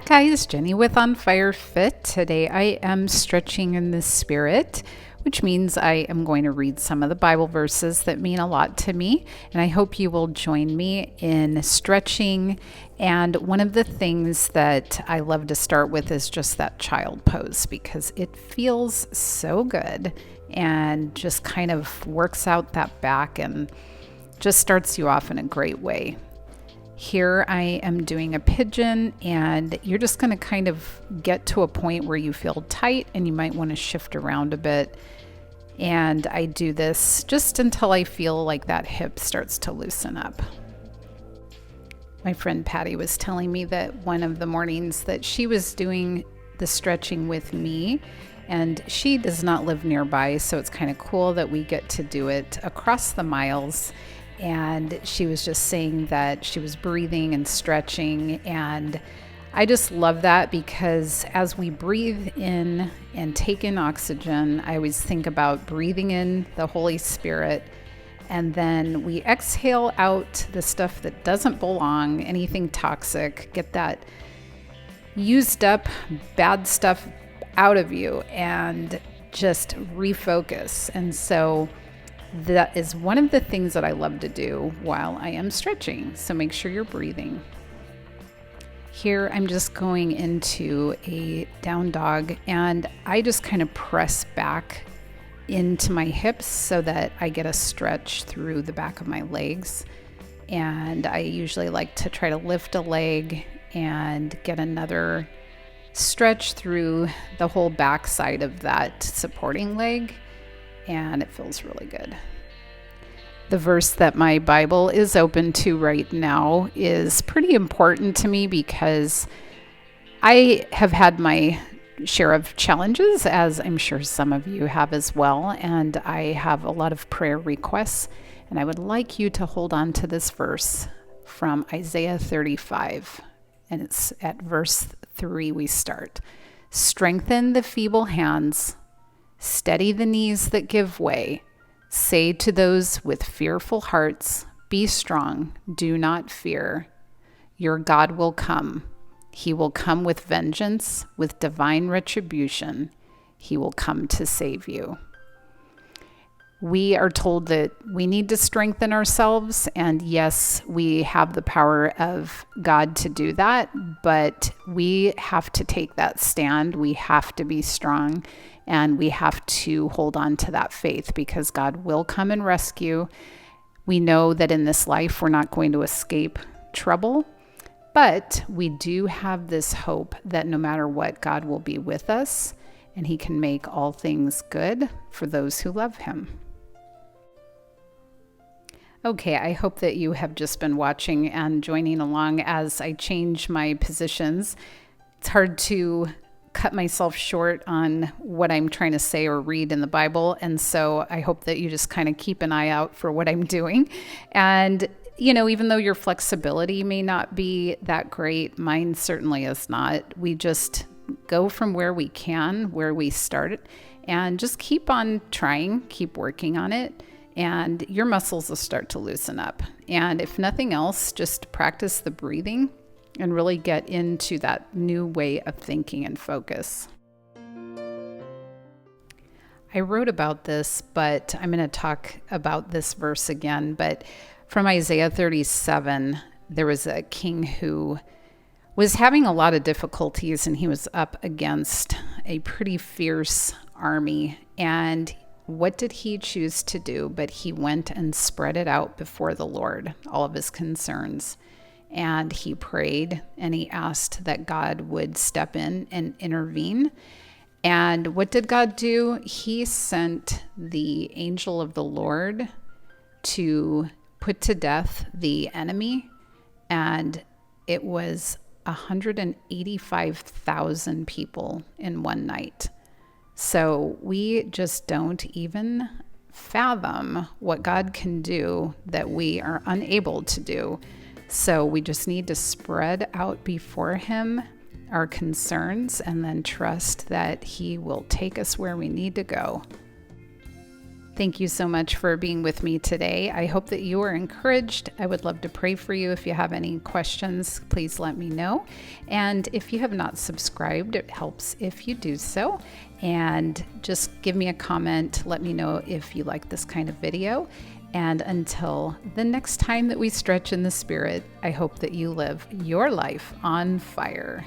guys, Jenny with On Fire Fit. Today I am stretching in the spirit, which means I am going to read some of the Bible verses that mean a lot to me, and I hope you will join me in stretching. And one of the things that I love to start with is just that child pose, because it feels so good and just kind of works out that back and just starts you off in a great way. Here I am doing a pigeon, and you're just going to kind of get to a point where you feel tight and you might want to shift around a bit. And I do this just until I feel like that hip starts to loosen up. My friend Patty was telling me that one of the mornings that she was doing the stretching with me, and she does not live nearby, so it's kind of cool that we get to do it across the miles. And she was just saying that she was breathing and stretching, and I just love that, because as we breathe in and take in oxygen, I always think about breathing in the Holy Spirit, and then we exhale out the stuff that doesn't belong, anything toxic, get that used up bad stuff out of you and just refocus. And so that is one of the things that I love to do while I am stretching. So make sure you're breathing. Here I'm just going into a down dog, and I just kind of press back into my hips so that I get a stretch through the back of my legs. And I usually like to try to lift a leg and get another stretch through the whole back side of that supporting leg. And it feels really good. The verse that my Bible is open to right now is pretty important to me, because I have had my share of challenges, as I'm sure some of you have as well, and I have a lot of prayer requests, and I would like you to hold on to this verse from Isaiah 35, and it's at verse 3 we start. Strengthen the feeble hands, steady the knees that give way. Say to those with fearful hearts, be strong, do not fear. Your God will come. He will come with vengeance, with divine retribution. He will come to save you. We are told that we need to strengthen ourselves, and yes, we have the power of God to do that, but we have to take that stand. We have to be strong, and we have to hold on to that faith, because God will come and rescue. We know that in this life we're not going to escape trouble, but we do have this hope that no matter what, God will be with us, and He can make all things good for those who love Him. Okay, I hope that you have just been watching and joining along as I change my positions. It's hard to cut myself short on what I'm trying to say or read in the Bible, and so I hope that you just kind of keep an eye out for what I'm doing. And even though your flexibility may not be that great, mine certainly is not. We just go from where we can, where we start, and just keep on trying, keep working on it, and your muscles will start to loosen up. And if nothing else, just practice the breathing and really get into that new way of thinking and focus. I wrote about this, but I'm going to talk about this verse again. But from Isaiah 37, there was a king who was having a lot of difficulties, and he was up against a pretty fierce army. And what did he choose to do? But he went and spread it out before the Lord, all of his concerns. And he prayed, and he asked that God would step in and intervene. And what did God do? He sent the angel of the Lord to put to death the enemy. And it was 185,000 people in one night. So we just don't even fathom what God can do that we are unable to do. So we just need to spread out before Him our concerns, and then trust that He will take us where we need to go. Thank you so much for being with me today. I hope that you are encouraged. I would love to pray for you. If you have any questions, please let me know. And if you have not subscribed, it helps if you do so. And just give me a comment. Let me know if you like this kind of video. And until the next time that we stretch in the Spirit, I hope that you live your life on fire.